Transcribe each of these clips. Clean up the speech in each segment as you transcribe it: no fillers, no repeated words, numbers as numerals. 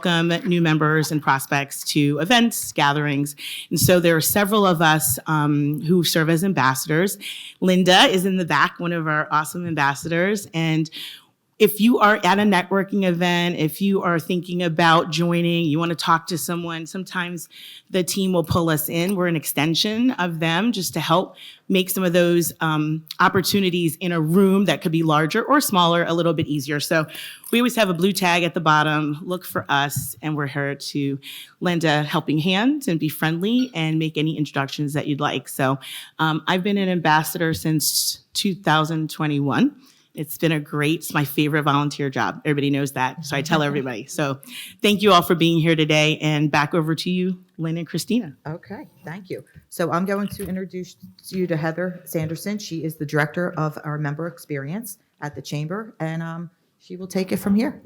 welcome new members and prospects to events, gatherings. And so there are several of us who serve as ambassadors. Linda is in the back, one of our awesome ambassadors. And if you are at a networking event, if you are thinking about joining, you want to talk to someone, sometimes the team will pull us in. We're an extension of them just to help make some of those opportunities in a room that could be larger or smaller a little bit easier. So we always have a blue tag at the bottom. Look for us, and we're here to lend a helping hand and be friendly and make any introductions that you'd like. So I've been an ambassador since 2021. It's my favorite volunteer job. Everybody knows that, so I tell everybody. So thank you all for being here today, and back over to you, Lynn and Christina. Okay, thank you. So I'm going to introduce you to Heather Sanderson. She is the Director of our Member Experience at the Chamber, and she will take it from here.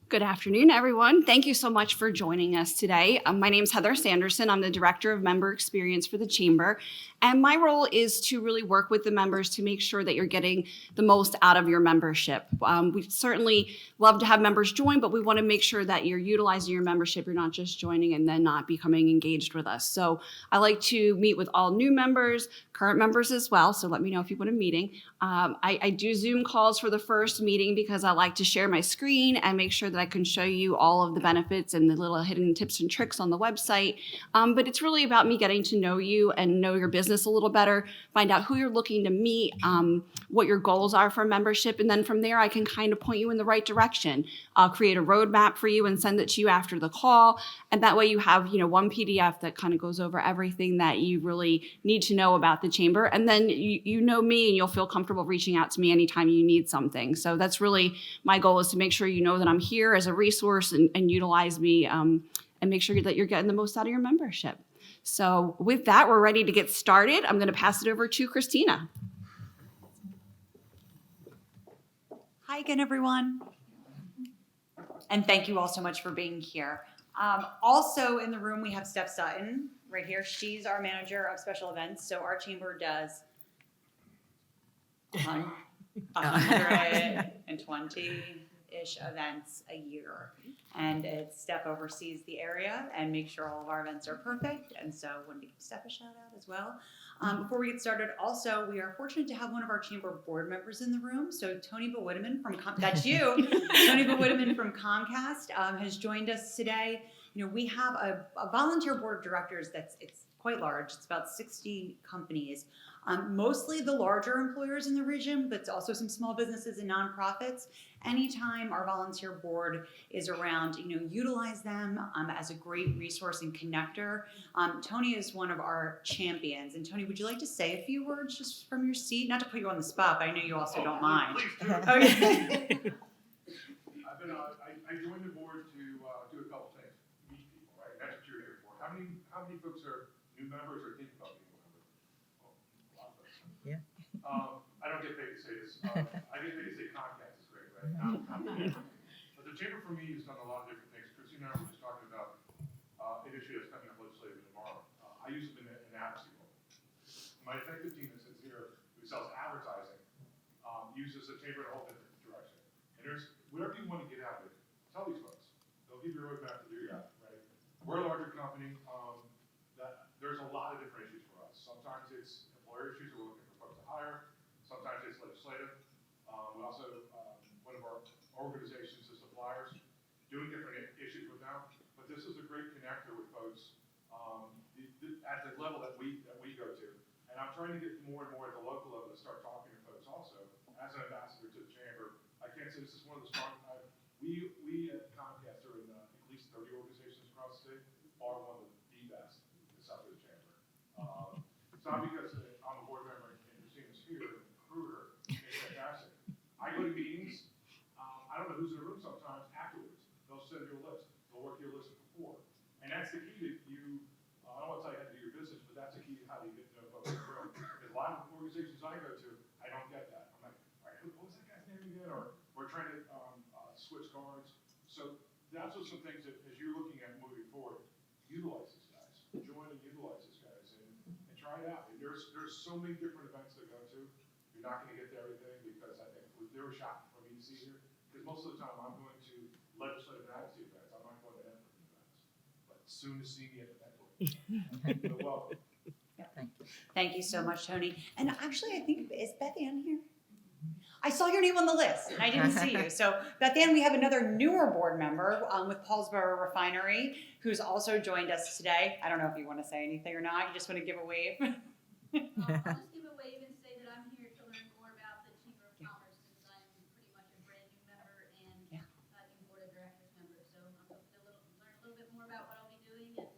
Good afternoon, everyone. Thank you so much for joining us today. My name is Heather Sanderson. I'm the Director of Member Experience for the Chamber, and my role is to really work with the members to make sure that you're getting the most out of your membership. We certainly love to have members join, but we want to make sure that you're utilizing your membership. You're not just joining and then not becoming engaged with us. So I like to meet with all new members, current members as well, so let me know if you want a meeting. I do Zoom calls for the first meeting because I like to share my screen and make sure that I can show you all of the benefits and the little hidden tips and tricks on the website. But it's really about me getting to know you and know your business a little better, find out who you're looking to meet, what your goals are for membership, and then from there I can kind of point you in the right direction. I'll create a roadmap for you and send it to you after the call, and that way you have one PDF that kind of goes over everything that you really need to know about the Chamber, and then you know me and you'll feel comfortable reaching out to me anytime you need something. So that's really my goal, is to make sure you know that I'm here as a resource and utilize me and make sure that you're getting the most out of your membership. So with that, we're ready to get started. I'm going to pass it over to Christina. Hi again, everyone. And thank you all so much for being here. Also in the room, we have Steph Sutton right here. She's our manager of special events. So our chamber does 120-ish events a year. And Steph oversees the area and makes sure all of our events are perfect. And so I want to give Steph a shout out as well. Before we get started, also, we are fortunate to have one of our chamber board members in the room. So Tony Bewitteman from that's you. Tony Bewitteman from Comcast has joined us today. We have a volunteer board of directors it's quite large. It's about 60 companies, mostly the larger employers in the region, but also some small businesses and nonprofits. Anytime our volunteer board is around, utilize them as a great resource and connector. Tony is one of our champions. And Tony, would you like to say a few words just from your seat? Not to put you on the spot, but I know you also don't mind. Please do. Okay. I joined the board to do a couple things. Meet people, right? That's what you're here for. How many folks are new members or think about being members? Oh, a lot of folks. Yeah. I don't get paid to say this. I get paid to say Comcast is great, right? But the chamber for me has done a lot of different things. Christina and I were just talking about an issue that's coming up legislatively tomorrow. I use them in an advocacy role. My effective team that sits here, who sells advertising, uses the chamber in a whole different direction. And there's whatever you want to get out of it, tell these folks. They'll give you a roadmap to do that, right? We're a larger company. There's a lot of different issues for us. Sometimes it's employer issues we're looking for folks to hire. Sometimes it's legislative. We also, one of our organizations is suppliers, doing different issues with them. But this is a great connector with folks at the level that we go to. And I'm trying to get more and more at the local level to start talking to folks also. As an ambassador to the chamber, I can't say this is one of the strong. We at Comcast are in at least 30 organizations across the state. Are one of the best in South of the chamber. It's not because I'm a board member and Christina's here, recruiter. It's fantastic. I go to meetings. I don't know who's in the room sometimes. Afterwards, they'll send you a list. They'll work your list before, and that's the key to you. I don't want to tell you how to do your business, but that's the key to how you get to know folks in the room. Because a lot of organizations I go to, I don't get that. I'm like, all right, what was that guy's name again? Or we're trying to switch cards. So that's just some things that, as you're looking at moving forward, utilize these guys. Join and utilize these guys, and try it out. And there's so many different events to go to. You're not going to get to everything because I think they were shocking for me to see here. Because most of the time I'm going to legislative and advocacy events. I'm not soon to see me at the event. So welcome. Thank you so much, Tony. And actually, I think, is Beth Ann here? I saw your name on the list and I didn't see you. So Beth Ann, we have another newer board member with Paulsboro Refinery, who's also joined us today. I don't know if you want to say anything or not. You just want to give a wave. I'll just give a wave and say that I'm here to learn more about the Chamber of Commerce since I'm pretty much a brand new member and new board of directors member. So I'm hoping to learn a little bit more about what I'll be doing and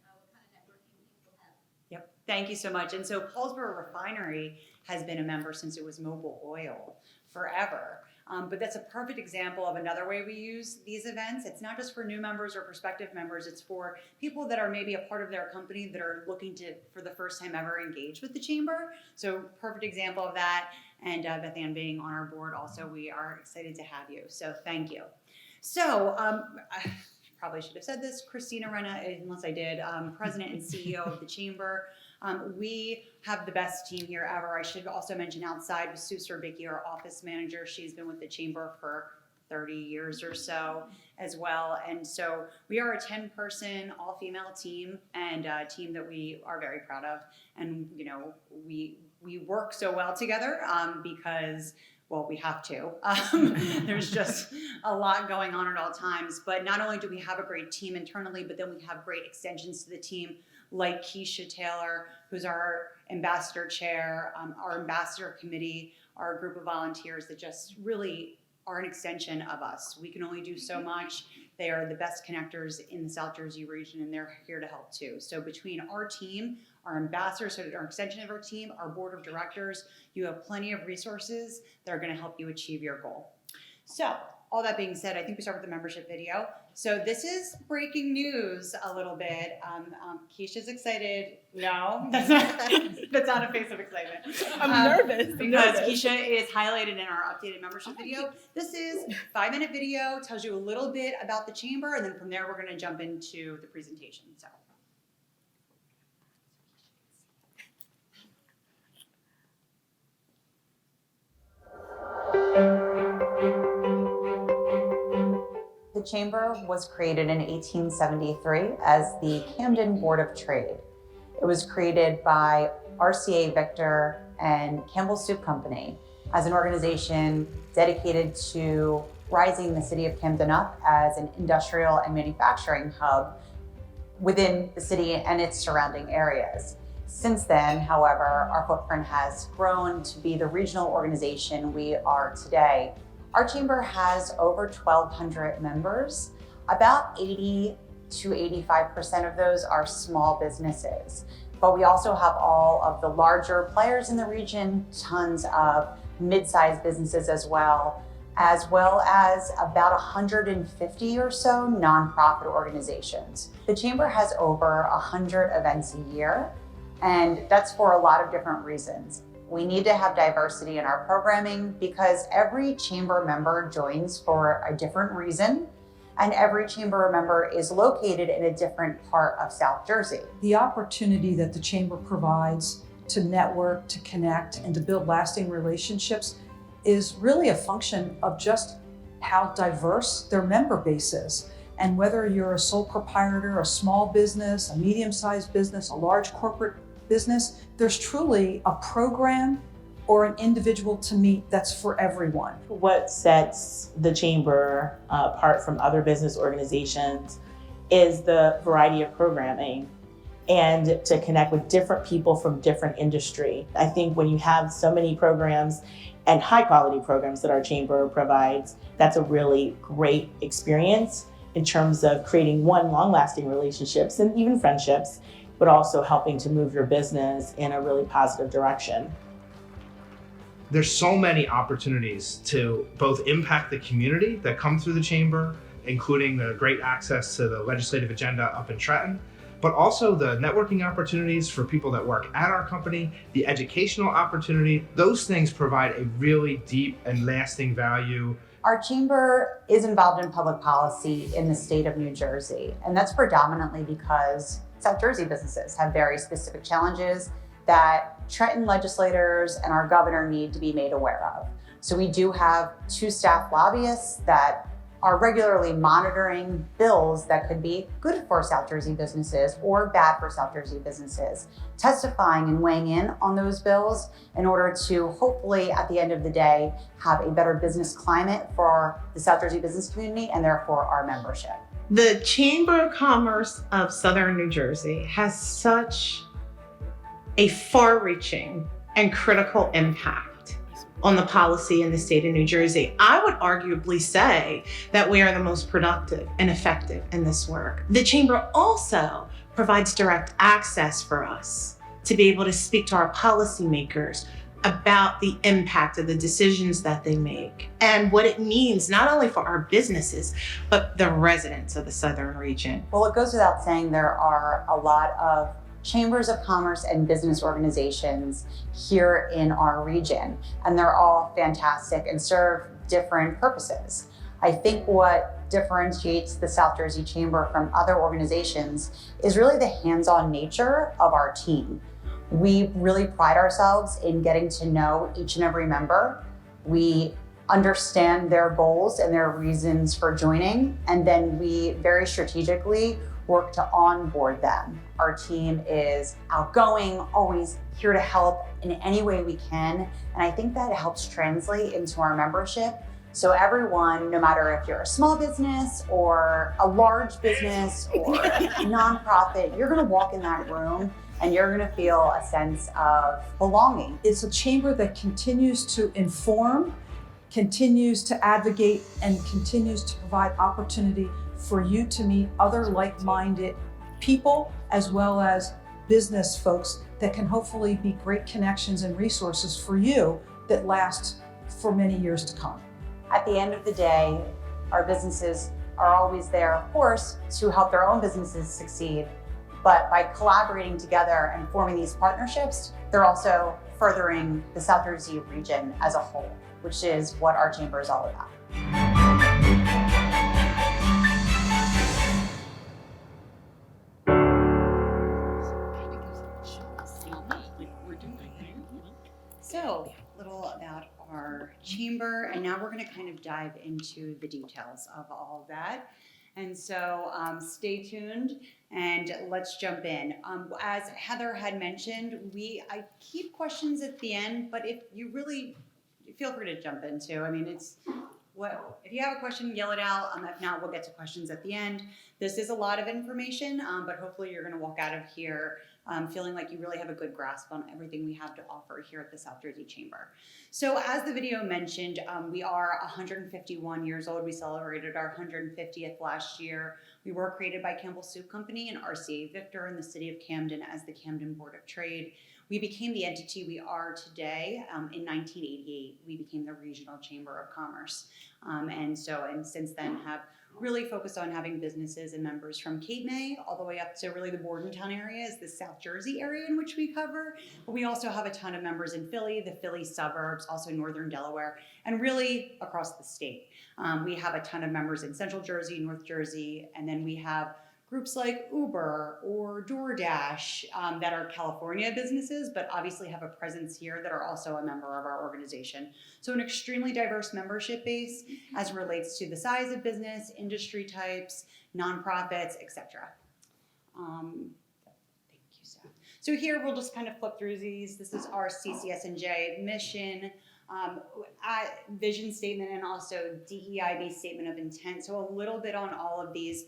what kind of networking things we'll have. Yep. Thank you so much. And so Paulsboro Refinery has been a member since it was Mobil Oil forever. But that's a perfect example of another way we use these events. It's not just for new members or prospective members. It's for people that are maybe a part of their company that are looking to, for the first time ever, engage with the chamber. So perfect example of that. And Beth Ann being on our board also, we are excited to have you. So thank you. So I probably should have said this. Christina Renna, unless I did, President and CEO of the chamber. We have the best team here ever. I should also mention outside with Sue Serbicki, our office manager. She's been with the chamber for 30 years or so as well. And so we are a 10-person all-female team and a team that we are very proud of. And, you know, we work so well together because, well, we have to. There's just a lot going on at all times. But not only do we have a great team internally, but then we have great extensions to the team, like Keisha Taylor, who's our ambassador chair, our ambassador committee, our group of volunteers that just really are an extension of us. We can only do so much. They are the best connectors in the South Jersey region, and they're here to help too. So between our team, our ambassadors, so our extension of our team, our board of directors, you have plenty of resources that are going to help you achieve your goal. So all that being said, I think we start with the membership video. So this is breaking news a little bit. Keisha's excited. No, that's not a face of excitement. I'm nervous. Because Keisha is highlighted in our updated membership video. This is a 5-minute video, tells you a little bit about the chamber, and then from there we're going to jump into the presentation. So. The chamber was created in 1873 as the Camden Board of Trade. It was created by RCA Victor and Campbell Soup Company as an organization dedicated to rising the city of Camden up as an industrial and manufacturing hub within the city and its surrounding areas. Since then, however, our footprint has grown to be the regional organization we are today. Our chamber has over 1,200 members. About 80 to 85% of those are small businesses. But we also have all of the larger players in the region, tons of mid-sized businesses as well as about 150 or so nonprofit organizations. The chamber has over 100 events a year, and that's for a lot of different reasons. We need to have diversity in our programming because every chamber member joins for a different reason, and every chamber member is located in a different part of South Jersey. The opportunity that the chamber provides to network, to connect, and to build lasting relationships is really a function of just how diverse their member base is. And whether you're a sole proprietor, a small business, a medium-sized business, a large corporate business, there's truly a program or an individual to meet that's for everyone. What sets the chamber apart from other business organizations is the variety of programming and to connect with different people from different industry. I think when you have so many programs and high quality programs that our chamber provides, that's a really great experience in terms of creating long-lasting relationships and even friendships, but also helping to move your business in a really positive direction. There's so many opportunities to both impact the community that come through the chamber, including the great access to the legislative agenda up in Trenton, but also the networking opportunities for people that work at our company, the educational opportunity. Those things provide a really deep and lasting value. Our chamber is involved in public policy in the state of New Jersey, and that's predominantly because South Jersey businesses have very specific challenges that Trenton legislators and our governor need to be made aware of. So we do have 2 staff lobbyists that are regularly monitoring bills that could be good for South Jersey businesses or bad for South Jersey businesses, testifying and weighing in on those bills in order to hopefully at the end of the day have a better business climate for the South Jersey business community and therefore our membership. The Chamber of Commerce of Southern New Jersey has such a far-reaching and critical impact on the policy in the state of New Jersey. I would arguably say that we are the most productive and effective in this work. The Chamber also provides direct access for us to be able to speak to our policymakers about the impact of the decisions that they make and what it means not only for our businesses, but the residents of the Southern region. Well, it goes without saying there are a lot of chambers of commerce and business organizations here in our region, and they're all fantastic and serve different purposes. I think what differentiates the South Jersey Chamber from other organizations is really the hands-on nature of our team. We really pride ourselves in getting to know each and every member. We understand their goals and their reasons for joining, and then we very strategically work to onboard them. Our team is outgoing, always here to help in any way we can, and I think that helps translate into our membership. So everyone, no matter if you're a small business or a large business or a nonprofit, you're gonna walk in that room and you're gonna feel a sense of belonging. It's a chamber that continues to inform, continues to advocate, and continues to provide opportunity for you to meet other like-minded people as well as business folks that can hopefully be great connections and resources for you that last for many years to come. At the end of the day, our businesses are always there, of course, to help their own businesses succeed. But by collaborating together and forming these partnerships, they're also furthering the South Jersey region as a whole, which is what our chamber is all about. So, a little about our chamber, and now we're going to kind of dive into the details of all of that. And so stay tuned and let's jump in. As Heather had mentioned, I keep questions at the end, but if you really feel free to jump in too. I mean, if you have a question, yell it out. If not, we'll get to questions at the end. This is a lot of information, but hopefully you're going to walk out of here feeling like you really have a good grasp on everything we have to offer here at the South Jersey Chamber. So as the video mentioned, we are 151 years old. We celebrated our 150th last year. We were created by Campbell Soup Company and RCA Victor in the city of Camden as the Camden Board of Trade. We became the entity we are today. In 1988, we became the Regional Chamber of Commerce. And since then have really focused on having businesses and members from Cape May all the way up to really the Bordentown area is the South Jersey area in which we cover. But we also have a ton of members in Philly, the Philly suburbs, also Northern Delaware, and really across the state. We have a ton of members in Central Jersey, North Jersey, and then we have groups like Uber or DoorDash that are California businesses, but obviously have a presence here that are also a member of our organization. So an extremely diverse membership base as it relates to the size of business, industry types, nonprofits, etc. Thank you, Seth. So here we'll just kind of flip through these. This is our CCSNJ mission, vision statement, and also DEIB statement of intent. So a little bit on all of these.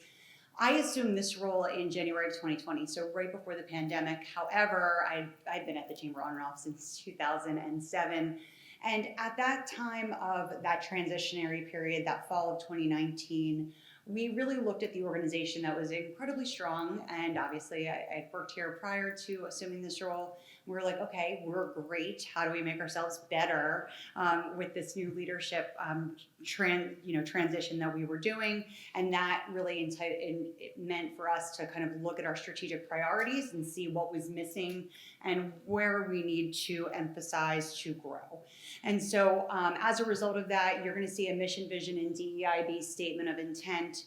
I assumed this role in January of 2020, so right before the pandemic. However, I've been at the Chamber on and off since 2007. And at that time of that transitionary period, that fall of 2019, we really looked at the organization that was incredibly strong. And obviously, I worked here prior to assuming this role. We were like, okay, we're great. How do we make ourselves better with this new leadership transition that we were doing? And that really it meant for us to kind of look at our strategic priorities and see what was missing and where we need to emphasize to grow. And so as a result of that, you're going to see a mission, vision, and DEIB statement of intent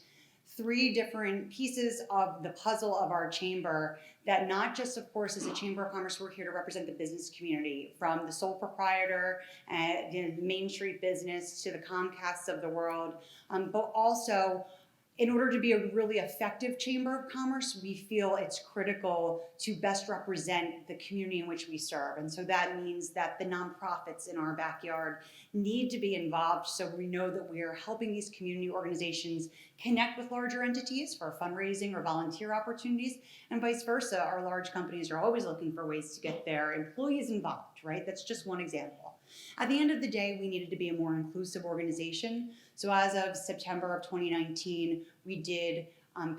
three different pieces of the puzzle of our chamber that not just, of course, as a Chamber of Commerce, we're here to represent the business community, from the sole proprietor and the Main Street business to the Comcasts of the world, but also in order to be a really effective Chamber of Commerce, we feel it's critical to best represent the community in which we serve. And so that means that the nonprofits in our backyard need to be involved, so we know that we are helping these community organizations connect with larger entities for fundraising or volunteer opportunities, and vice versa. Our large companies are always looking for ways to get their employees involved, right? That's just one example. At the end of the day, we needed to be a more inclusive organization. So as of September of 2019, we did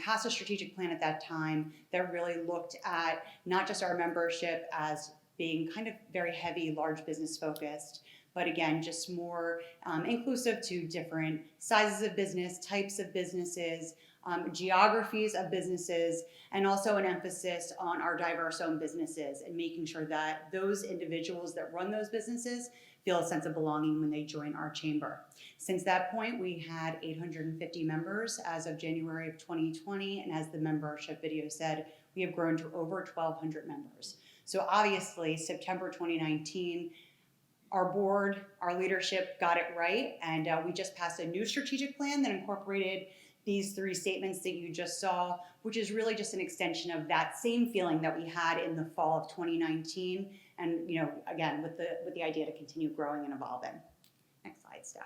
pass a strategic plan at that time that really looked at not just our membership as being kind of very heavy, large business focused, but again, just more inclusive to different sizes of business, types of businesses, geographies of businesses, and also an emphasis on our diverse-owned businesses and making sure that those individuals that run those businesses feel a sense of belonging when they join our chamber. Since that point, we had 850 members as of January of 2020, and as the membership video said, we have grown to over 1,200 members. So obviously, September 2019, our board, our leadership got it right, and we just passed a new strategic plan that incorporated these three statements that you just saw, which is really just an extension of that same feeling that we had in the fall of 2019, and again, with the idea to continue growing and evolving. Next slide, Steph.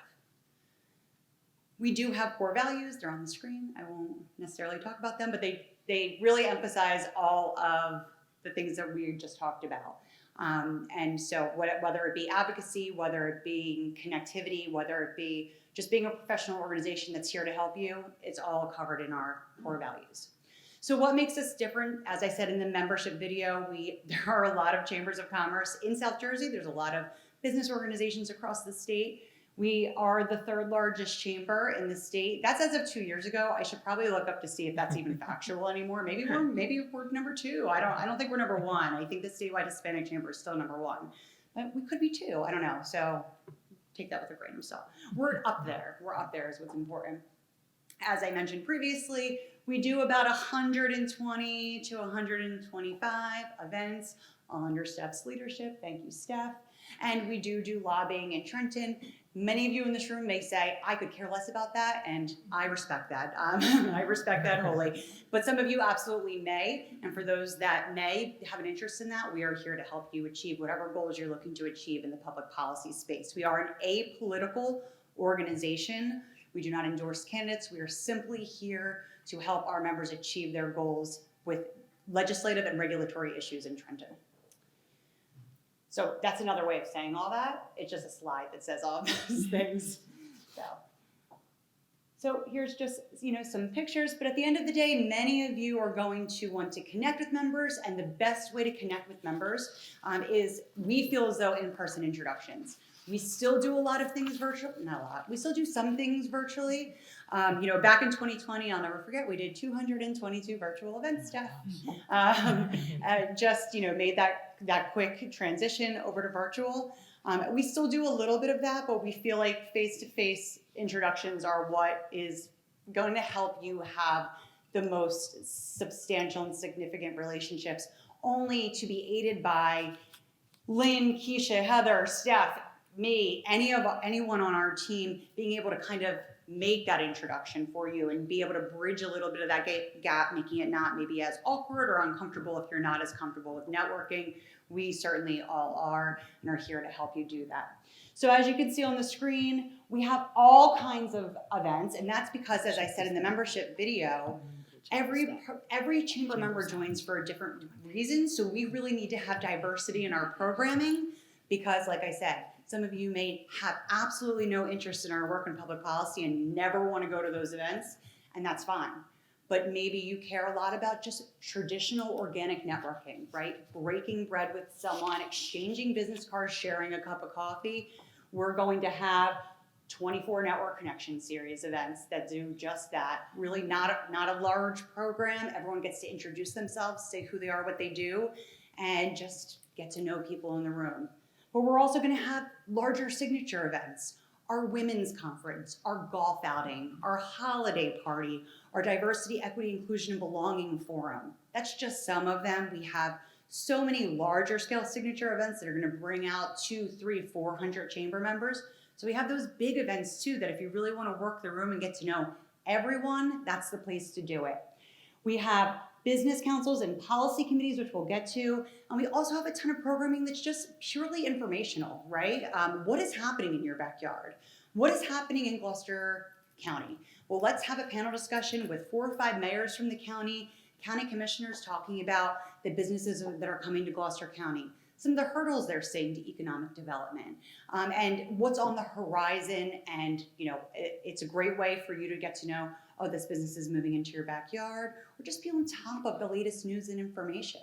We do have core values. They're on the screen. I won't necessarily talk about them, but they really emphasize all of the things that we just talked about. And so whether it be advocacy, whether it be connectivity, whether it be just being a professional organization that's here to help you, it's all covered in our core values. So what makes us different? As I said in the membership video, there are a lot of chambers of commerce in South Jersey. There's a lot of business organizations across the state. We are the third largest chamber in the state. That's as of 2 years ago. I should probably look up to see if that's even factual anymore. Maybe we're number two. I don't think we're number one. I think the statewide Hispanic chamber is still number one, but we could be two. I don't know. So take that with a grain of salt. We're up there. We're up there is what's important. As I mentioned previously, we do about 120 to 125 events all under Steph's leadership. Thank you, Steph. And we do lobbying in Trenton. Many of you in this room may say, I could care less about that, and I respect that. I respect that wholly. But some of you absolutely may, and for those that may have an interest in that, we are here to help you achieve whatever goals you're looking to achieve in the public policy space. We are an apolitical organization. We do not endorse candidates. We are simply here to help our members achieve their goals with legislative and regulatory issues in Trenton. So that's another way of saying all that. It's just a slide that says all of those things. So here's just some pictures, but at the end of the day, many of you are going to want to connect with members, and the best way to connect with members is, we feel as though, in-person introductions. We still do a lot of things virtual, not a lot. We still do some things virtually. Back in 2020, I'll never forget, we did 222 virtual events, Steph. Just made that quick transition over to virtual. We still do a little bit of that, but we feel like face-to-face introductions are what is going to help you have the most substantial and significant relationships, only to be aided by Lynn, Keisha, Heather, Steph, me, anyone on our team being able to kind of make that introduction for you and be able to bridge a little bit of that gap, making it not maybe as awkward or uncomfortable if you're not as comfortable with networking. We certainly all are, and are here to help you do that. So as you can see on the screen, we have all kinds of events, and that's because, as I said in the membership video, every chamber member joins for a different reason. So we really need to have diversity in our programming because, like I said, some of you may have absolutely no interest in our work in public policy and never want to go to those events, and that's fine. But maybe you care a lot about just traditional organic networking, right? Breaking bread with someone, exchanging business cards, sharing a cup of coffee. We're going to have 24 Network Connection Series events that do just that. Really not a large program. Everyone gets to introduce themselves, say who they are, what they do, and just get to know people in the room. But we're also going to have larger signature events. our women's conference, our golf outing, our holiday party, our diversity, equity, inclusion, and belonging forum. That's just some of them. We have so many larger scale signature events that are going to bring out 200, 300, 400 chamber members. So we have those big events too, that if you really want to work the room and get to know everyone, that's the place to do it. We have business councils and policy committees, which we'll get to. And we also have a ton of programming that's just purely informational, right? What is happening in your backyard? What is happening in Gloucester County? Well, let's have a panel discussion with 4 or 5 mayors from the county commissioners talking about the businesses that are coming to Gloucester County, some of the hurdles they're seeing to economic development, and what's on the horizon. And it's a great way for you to get to know, oh, this business is moving into your backyard, or just be on top of the latest news and information.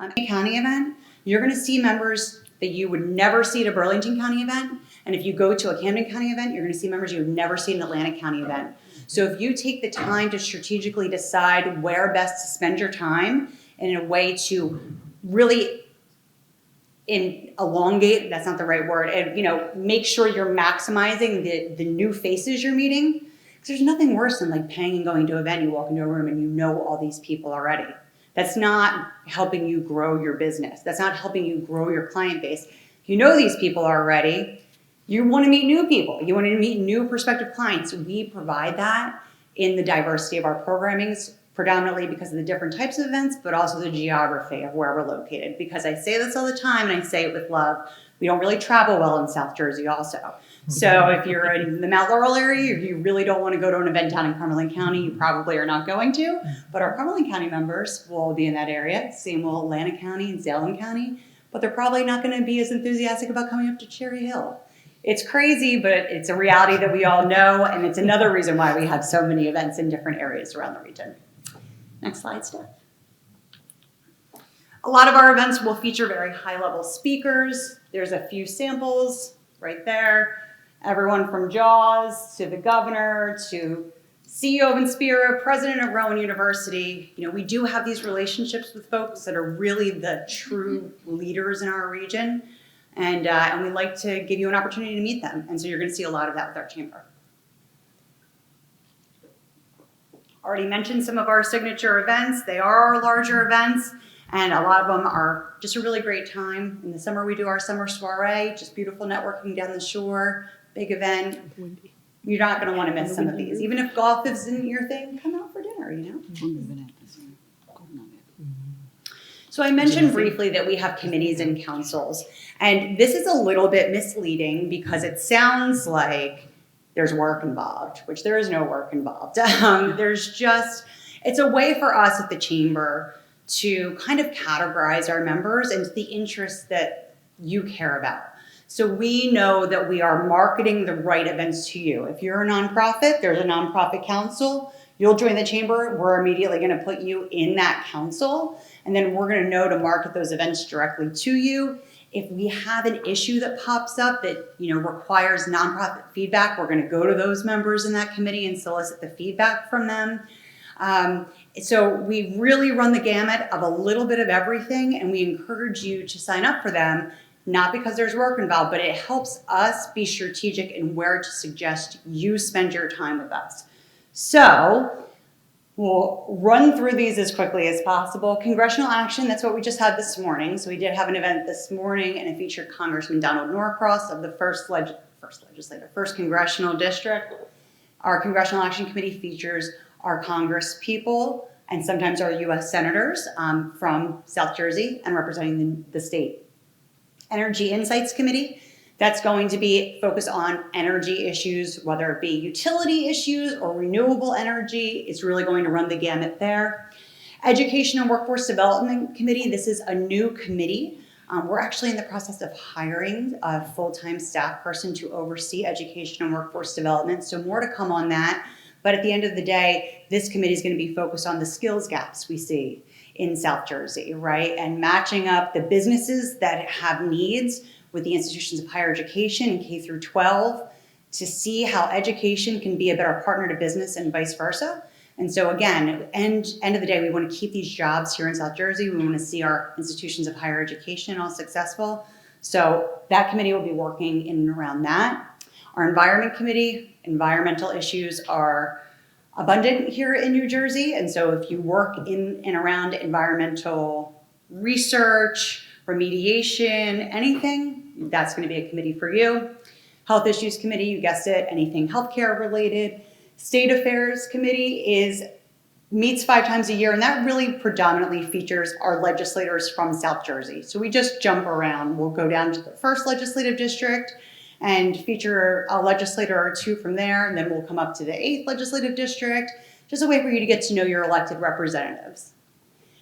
A county event, you're going to see members that you would never see at a Burlington County event. And if you go to a Camden County event, you're going to see members you would never see at an Atlantic County event. So if you take the time to strategically decide where best to spend your time in a way to really elongate, that's not the right word, and make sure you're maximizing the new faces you're meeting. Because there's nothing worse than like paying and going to an event, you walk into a room and you know all these people already. That's not helping you grow your business. That's not helping you grow your client base. If you know these people already, you want to meet new people. You want to meet new prospective clients. We provide that in the diversity of our programmings, predominantly because of the different types of events, but also the geography of where we're located. Because I say this all the time, and I say it with love, we don't really travel well in South Jersey also. So if you're in the Mount Laurel area, you really don't want to go to an event down in Cumberland County, you probably are not going to. But our Cumberland County members will be in that area. Same will Atlantic County and Salem County. But they're probably not going to be as enthusiastic about coming up to Cherry Hill. It's crazy, but it's a reality that we all know. And it's another reason why we have so many events in different areas around the region. Next slide, Steph. A lot of our events will feature very high-level speakers. There's a few samples right there. Everyone from Jaws to the governor to CEO of Inspira, president of Rowan University. We do have these relationships with folks that are really the true leaders in our region. And we like to give you an opportunity to meet them. And so you're going to see a lot of that with our chamber. Already mentioned some of our signature events. They are our larger events. And a lot of them are just a really great time. In the summer, we do our summer soiree, just beautiful networking down the shore, big event. You're not going to want to miss some of these. Even if golf isn't your thing, come out for dinner, So I mentioned briefly that we have committees and councils. And this is a little bit misleading because it sounds like there's work involved, which there is no work involved. It's a way for us at the chamber to kind of categorize our members into the interests that you care about. So we know that we are marketing the right events to you. If you're a nonprofit, there's a nonprofit council. You'll join the chamber. We're immediately going to put you in that council. And then we're going to know to market those events directly to you. If we have an issue that pops up that requires nonprofit feedback, we're going to go to those members in that committee and solicit the feedback from them. So we really run the gamut of a little bit of everything, and we encourage you to sign up for them, not because there's work involved, but it helps us be strategic in where to suggest you spend your time with us. So we'll run through these as quickly as possible. Congressional action, that's what we just had this morning. So we did have an event this morning, and it featured Congressman Donald Norcross of the first congressional district. Our Congressional Action Committee features our Congress people and sometimes our U.S. senators from South Jersey and representing the state. Energy Insights Committee, that's going to be focused on energy issues, whether it be utility issues or renewable energy. It's really going to run the gamut there. Education and Workforce Development Committee, this is a new committee. We're actually in the process of hiring a full-time staff person to oversee education and workforce development, so more to come on that. But at the end of the day, this committee is going to be focused on the skills gaps we see in South Jersey, right? And matching up the businesses that have needs with the institutions of higher education in K through 12 to see how education can be a better partner to business and vice versa. And so again, end of the day, we want to keep these jobs here in South Jersey. We want to see our institutions of higher education all successful. So that committee will be working in and around that. Our environment committee, environmental issues are abundant here in New Jersey. And so if you work in and around environmental research, remediation, anything, that's going to be a committee for you. Health Issues Committee, you guessed it, anything healthcare related. State Affairs Committee meets 5 times a year, and that really predominantly features our legislators from South Jersey. So we just jump around. We'll go down to the 1st legislative district and feature a legislator or 2 from there, and then we'll come up to the 8th legislative district, just a way for you to get to know your elected representatives.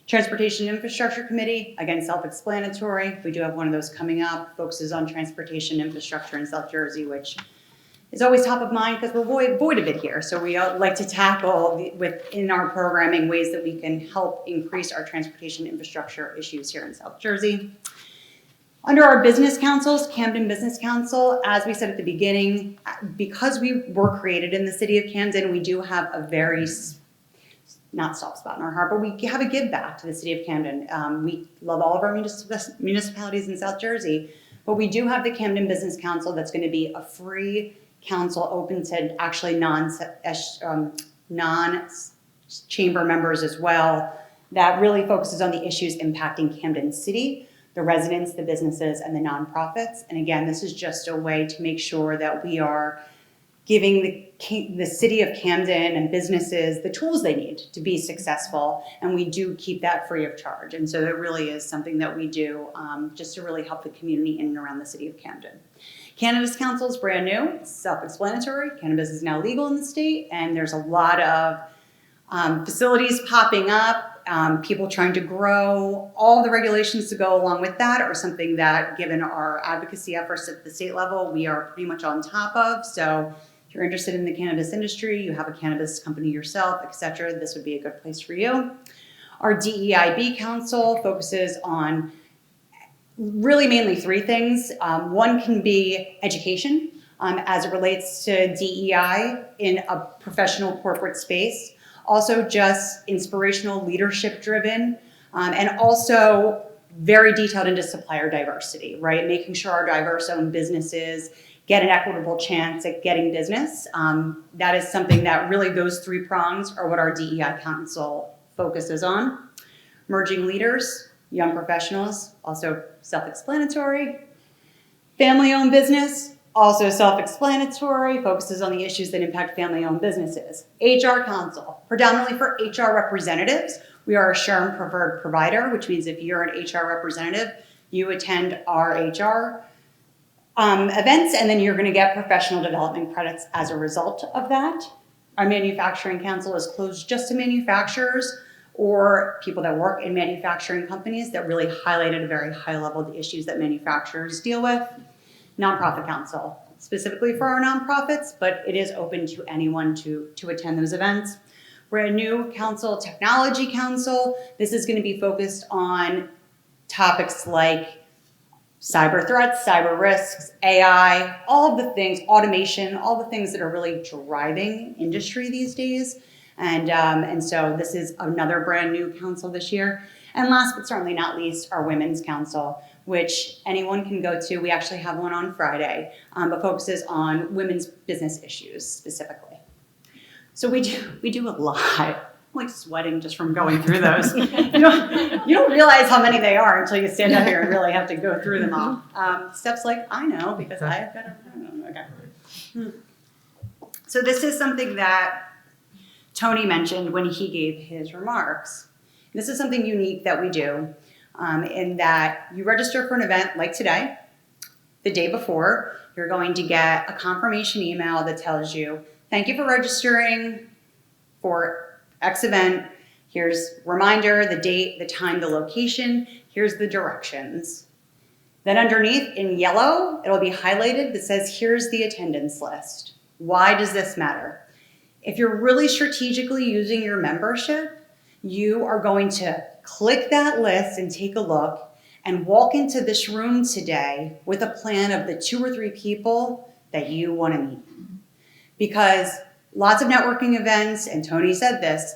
Transportation Infrastructure Committee, again, self-explanatory. We do have one of those coming up, focuses on transportation infrastructure in South Jersey, which is always top of mind because we're void of it here. So we like to tackle within our programming ways that we can help increase our transportation infrastructure issues here in South Jersey. Under our business councils, Camden Business Council, as we said at the beginning, because we were created in the city of Camden, we do have a very, not soft spot in our heart, but we have a give back to the city of Camden. We love all of our municipalities in South Jersey, but we do have the Camden Business Council that's going to be a free council open to actually non-chamber members as well, that really focuses on the issues impacting Camden City, the residents, the businesses, and the nonprofits. And again, this is just a way to make sure that we are giving the city of Camden and businesses the tools they need to be successful, and we do keep that free of charge. And so it really is something that we do just to really help the community in and around the city of Camden. Cannabis Council is brand new, self-explanatory. Cannabis is now legal in the state, and there's a lot of facilities popping up, people trying to grow. All the regulations to go along with that are something that, given our advocacy efforts at the state level, we are pretty much on top of. So if you're interested in the cannabis industry, you have a cannabis company yourself, etc., this would be a good place for you. Our DEIB Council focuses on really mainly 3 things. One can be education as it relates to DEI in a professional corporate space. Also just inspirational, leadership driven, and also very detailed into supplier diversity, right? Making sure our diverse owned businesses get an equitable chance at getting business. That is something that really, those 3 prongs are what our DEI Council focuses on. Merging leaders, young professionals, also self-explanatory. Family-owned business, also self-explanatory, focuses on the issues that impact family-owned businesses. HR Council, predominantly for HR representatives. We are a SHRM preferred provider, which means if you're an HR representative, you attend our HR events, and then you're going to get professional development credits as a result of that. Our Manufacturing Council is closed just to manufacturers or people that work in manufacturing companies that really highlight at a very high level the issues that manufacturers deal with. Nonprofit Council, specifically for our nonprofits, but it is open to anyone to attend those events. We're a new council, Technology Council. This is going to be focused on topics like cyber threats, cyber risks, AI, all of the things, automation, all the things that are really driving industry these days. And so this is another brand new council this year. And last but certainly not least, our Women's Council, which anyone can go to. We actually have one on Friday, but focuses on women's business issues specifically. So we do a lot. I'm like sweating just from going through those. You don't realize how many they are until you stand up here and really have to go through them all. Steps like I know because I've got okay. So this is something that Tony mentioned when he gave his remarks. This is something unique that we do in that you register for an event like today. The day before, you're going to get a confirmation email that tells you, thank you for registering for X event. Here's reminder, the date, the time, the location. Here's the directions. Then underneath in yellow, it'll be highlighted that says, here's the attendance list. Why does this matter? If you're really strategically using your membership, you are going to click that list and take a look and walk into this room today with a plan of the 2 or 3 people that you want to meet. Because lots of networking events, and Tony said this,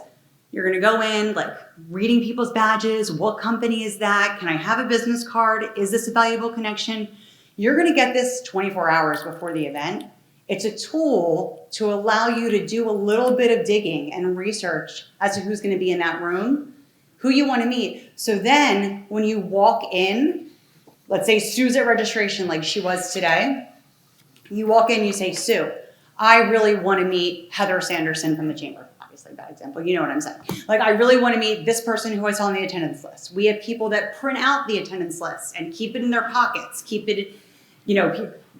you're going to go in like reading people's badges. What company is that? Can I have a business card? Is this a valuable connection? You're going to get this 24 hours before the event. It's a tool to allow you to do a little bit of digging and research as to who's going to be in that room, who you want to meet. So then when you walk in, let's say Sue's at registration like she was today, you walk in, you say, Sue, I really want to meet Heather Sanderson from the Chamber. Obviously, bad example. You know what I'm saying. Like, I really want to meet this person who I saw on the attendance list. We have people that print out the attendance list and keep it in their pockets, keep it,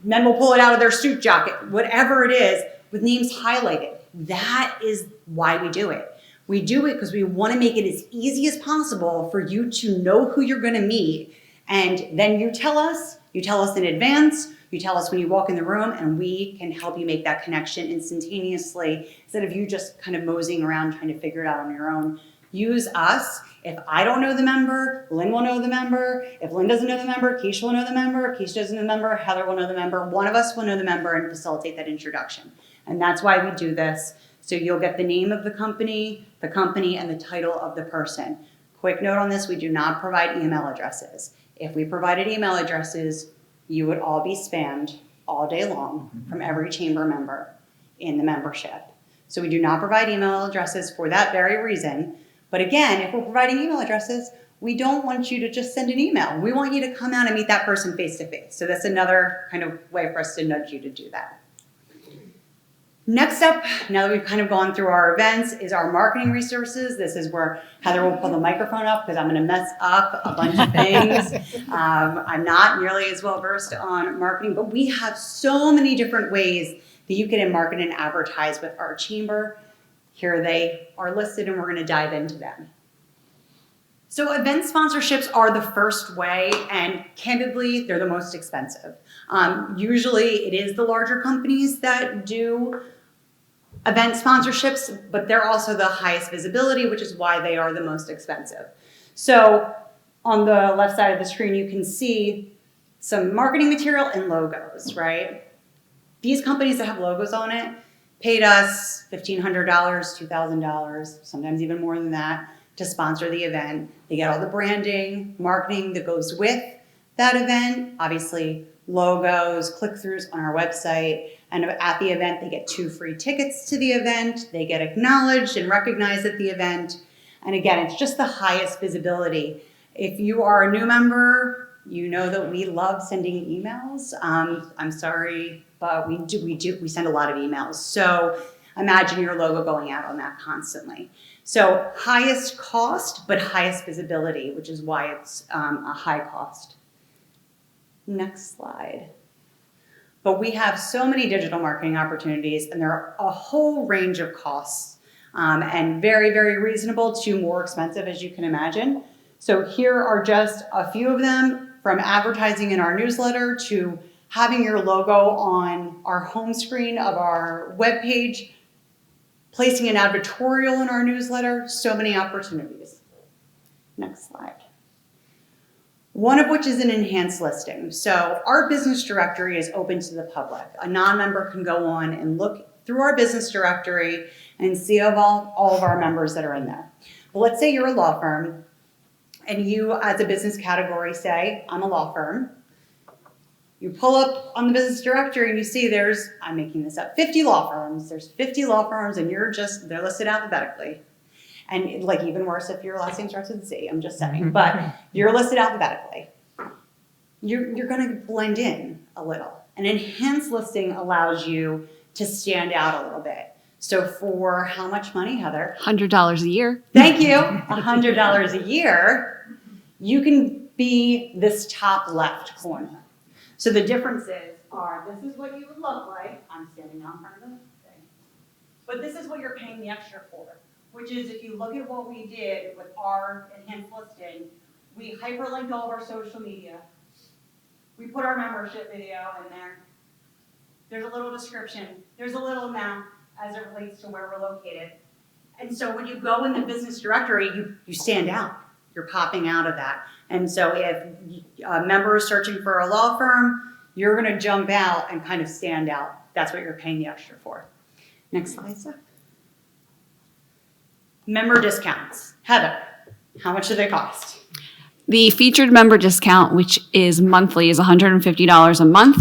men will pull it out of their suit jacket, whatever it is, with names highlighted. That is why we do it. We do it because we want to make it as easy as possible for you to know who you're going to meet. And then you tell us in advance, you tell us when you walk in the room, and we can help you make that connection instantaneously instead of you just kind of moseying around trying to figure it out on your own. Use us. If I don't know the member, Lynn will know the member. If Lynn doesn't know the member, Keisha will know the member. If Keisha doesn't know the member, Heather will know the member. One of us will know the member and facilitate that introduction. And that's why we do this. So you'll get the name of the company, and the title of the person. Quick note on this, we do not provide email addresses. If we provided email addresses, you would all be spammed all day long from every chamber member in the membership. So we do not provide email addresses for that very reason. But again, if we're providing email addresses, we don't want you to just send an email. We want you to come out and meet that person face to face. So that's another kind of way for us to nudge you to do that. Next up, now that we've kind of gone through our events, is our marketing resources. This is where Heather will pull the microphone up because I'm going to mess up a bunch of things. I'm not nearly as well versed on marketing, but we have so many different ways that you can market and advertise with our chamber. Here they are listed, and we're going to dive into them. So event sponsorships are the first way, and candidly, they're the most expensive. Usually it is the larger companies that do event sponsorships, but they're also the highest visibility, which is why they are the most expensive. So on the left side of the screen, you can see some marketing material and logos, right? These companies that have logos on it paid us $1,500, $2,000, sometimes even more than that, to sponsor the event. They get all the branding, marketing that goes with that event, obviously logos, click-throughs on our website, and at the event, they get 2 free tickets to the event. They get acknowledged and recognized at the event. And again, it's just the highest visibility. If you are a new member, you know that we love sending emails. I'm sorry, but we send a lot of emails. So imagine your logo going out on that constantly. So highest cost, but highest visibility, which is why it's a high cost. Next slide. But we have so many digital marketing opportunities, and there are a whole range of costs, and very, very reasonable to more expensive, as you can imagine. So here are just a few of them, from advertising in our newsletter to having your logo on our home screen of our webpage, placing an advertorial in our newsletter, so many opportunities. Next slide. One of which is an enhanced listing. So our business directory is open to the public. A non-member can go on and look through our business directory and see all of our members that are in there. But let's say you're a law firm and you, as a business category, say, I'm a law firm. You pull up on the business directory and you see there's, I'm making this up, 50 law firms. There's 50 law firms and they're listed alphabetically. And like even worse if your last name starts with Z, I'm just saying. But you're listed alphabetically. You're going to blend in a little. An enhanced listing allows you to stand out a little bit. So for how much money, Heather? $100 a year. Thank you. $100 a year, you can be this top left corner. So the differences are, this is what you would look like. I'm standing now in front of the thing. But this is what you're paying the extra for, which is if you look at what we did with our enhanced listing, we hyperlinked all of our social media. We put our membership video in there. There's a little description. There's a little map as it relates to where we're located. And so when you go in the business directory, you stand out. You're popping out of that. And so if a member is searching for a law firm, you're going to jump out and kind of stand out. That's what you're paying the extra for. Next slide, Seth. Member discounts. Heather, how much do they cost? The featured member discount, which is monthly, is $150 a month.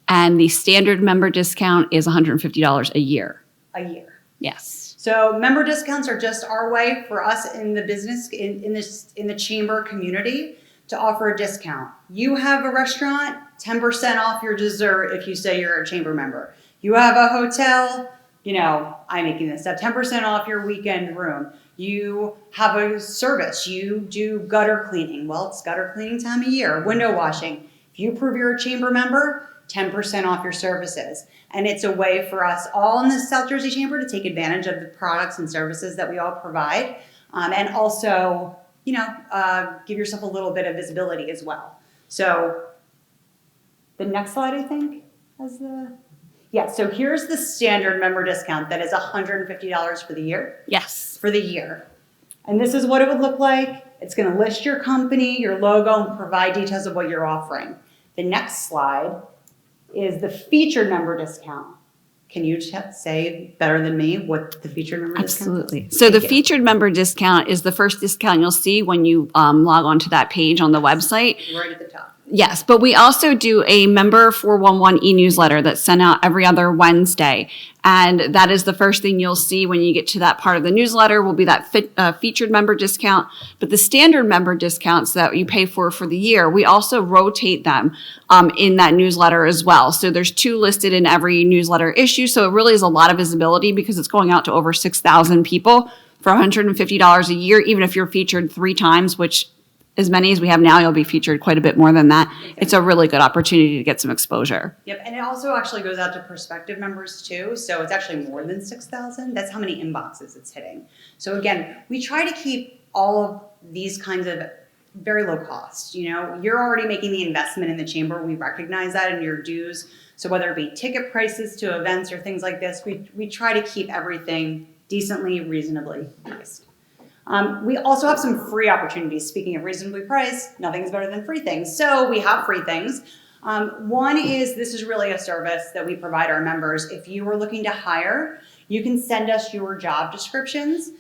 And the standard member discount is $150 a year. A year. Yes. So member discounts are just our way for us in the business, in the chamber community to offer a discount. You have a restaurant, 10% off your dessert if you say you're a chamber member. You have a hotel, I'm making this up, 10% off your weekend room. You have a service, you do gutter cleaning. Well, it's gutter cleaning time of year, window washing. If you prove you're a chamber member, 10% off your services. And it's a way for us all in the South Jersey Chamber to take advantage of the products and services that we all provide. And also, give yourself a little bit of visibility as well. So the next slide, I think, has so here's the standard member discount that is $150 for the year. Yes. For the year. And this is what it would look like. It's going to list your company, your logo, and provide details of what you're offering. The next slide is the featured member discount. Can you say better than me what the featured member discount is? Absolutely. So the featured member discount is the first discount you'll see when you log onto that page on the website. Right at the top. Yes, but we also do a member 411 e-newsletter that's sent out every other Wednesday. And that is the first thing you'll see when you get to that part of the newsletter will be that featured member discount. But the standard member discounts that you pay for the year, we also rotate them in that newsletter as well. So there's 2 listed in every newsletter issue. So it really is a lot of visibility because it's going out to over 6,000 people for $150 a year, even if you're featured 3 times, which as many as we have now, you'll be featured quite a bit more than that. Exactly. It's a really good opportunity to get some exposure. Yep, and it also actually goes out to prospective members too. So it's actually more than 6,000. That's how many inboxes it's hitting. So again, we try to keep all of these kinds of very low cost. You're already making the investment in the chamber. We recognize that in your dues. So whether it be ticket prices to events or things like this, we try to keep everything decently, reasonably priced. We also have some free opportunities. Speaking of reasonably priced, nothing's better than free things. So we have free things. One is, this is really a service that we provide our members. If you are looking to hire, you can send us your job descriptions.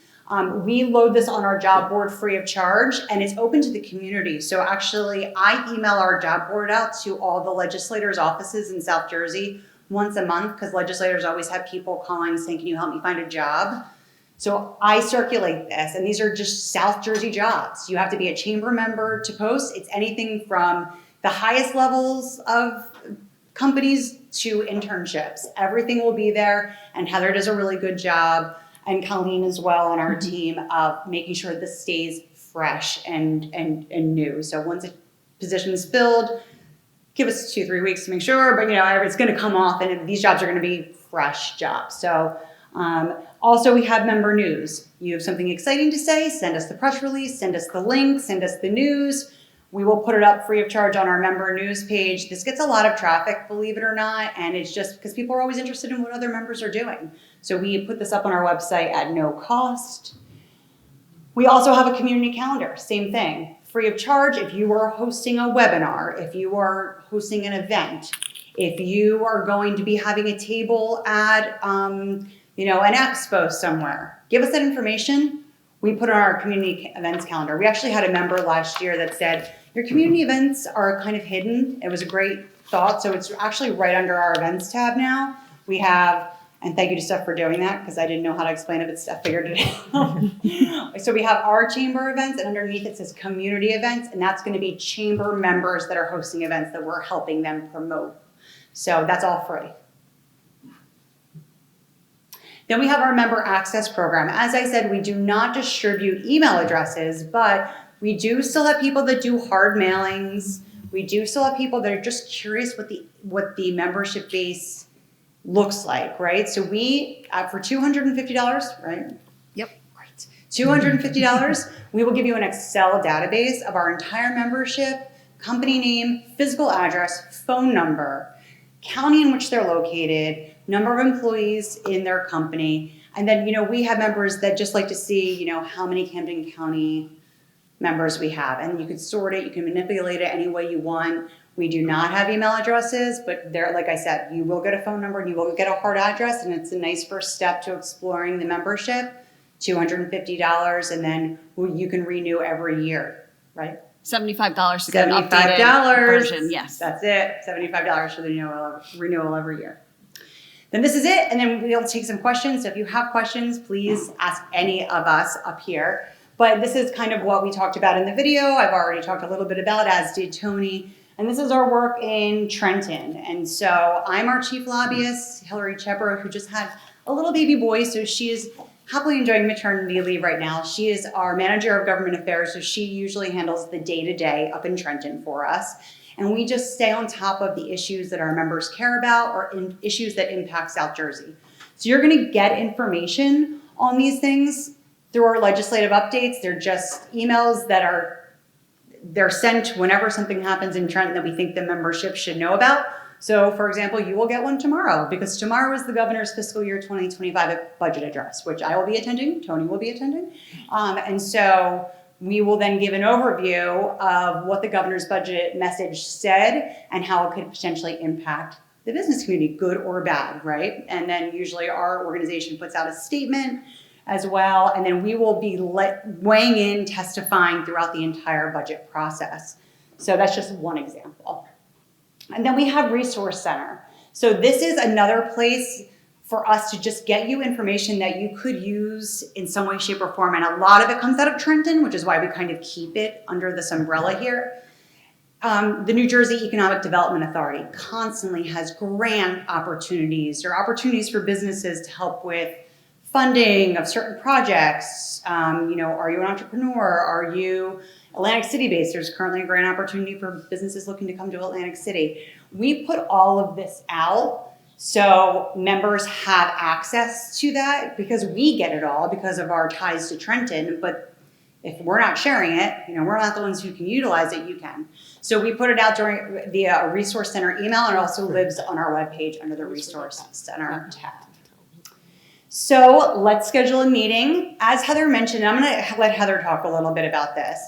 We load this on our job board free of charge, and it's open to the community. So actually, I email our job board out to all the legislators' offices in South Jersey once a month, because legislators always have people calling saying, can you help me find a job? So I circulate this, and these are just South Jersey jobs. You have to be a chamber member to post. It's anything from the highest levels of companies to internships. Everything will be there, and Heather does a really good job, and Colleen as well on our team of making sure this stays fresh and new. So once a position is filled, give us 2-3 weeks to make sure, but it's going to come off, and these jobs are going to be fresh jobs. So also, we have member news. You have something exciting to say, send us the press release, send us the link, send us the news. We will put it up free of charge on our member news page. This gets a lot of traffic, believe it or not, and it's just because people are always interested in what other members are doing. So we put this up on our website at no cost. We also have a community calendar, same thing, free of charge. If you are hosting a webinar, if you are hosting an event, if you are going to be having a table at an expo somewhere, give us that information. We put on our community events calendar. We actually had a member last year that said, your community events are kind of hidden. It was a great thought. So it's actually right under our events tab now. We have, and thank you to Steph for doing that because I didn't know how to explain it, but Steph figured it out. So we have our chamber events, and underneath it says community events, and that's going to be chamber members that are hosting events that we're helping them promote. So that's all free. Then we have our member access program. As I said, we do not distribute email addresses, but we do still have people that do hard mailings. We do still have people that are just curious what the membership base looks like, right? So we, for $250, right? Yep. Right. $250, we will give you an Excel database of our entire membership, company name, physical address, phone number, county in which they're located, number of employees in their company. And then, we have members that just like to see, how many Camden County members we have. And you can sort it, you can manipulate it any way you want. We do not have email addresses, but there, like I said, you will get a phone number and you will get a hard address, and it's a nice first step to exploring the membership. $250, and then you can renew every year, right? $75 to get an updated $75. version. Yes. That's it. $75 for the renewal every year. Then this is it, and then we'll take some questions. So if you have questions, please ask any of us up here. But this is kind of what we talked about in the video. I've already talked a little bit about, as did Tony. And this is our work in Trenton. And so I'm our chief lobbyist, Hillary Chebra, who just had a little baby boy. So she is happily enjoying maternity leave right now. She is our manager of government affairs. So she usually handles the day-to-day up in Trenton for us. And we just stay on top of the issues that our members care about or issues that impact South Jersey. So you're gonna get information on these things through our legislative updates. They're just emails that they're sent whenever something happens in Trenton that we think the membership should know about. So for example, you will get one tomorrow because tomorrow is the governor's fiscal year 2025 budget address, which I will be attending, Tony will be attending. And so we will then give an overview of what the governor's budget message said and how it could potentially impact the business community, good or bad, right? And then usually our organization puts out a statement as well, and then we will be weighing in, testifying throughout the entire budget process. So that's just one example. And then we have Resource Center. So this is another place for us to just get you information that you could use in some way, shape, or form. And a lot of it comes out of Trenton, which is why we kind of keep it under this umbrella here. The New Jersey Economic Development Authority constantly has grant opportunities or opportunities for businesses to help with funding of certain projects. Are you an entrepreneur? Are you Atlantic City based? There's currently a grant opportunity for businesses looking to come to Atlantic City. We put all of this out so members have access to that because we get it all because of our ties to Trenton. But if we're not sharing it, we're not the ones who can utilize it, you can. So we put it out during the Resource Center email, and it also lives on our webpage under the Resource Center tab. So let's schedule a meeting. As Heather mentioned, I'm gonna let Heather talk a little bit about this.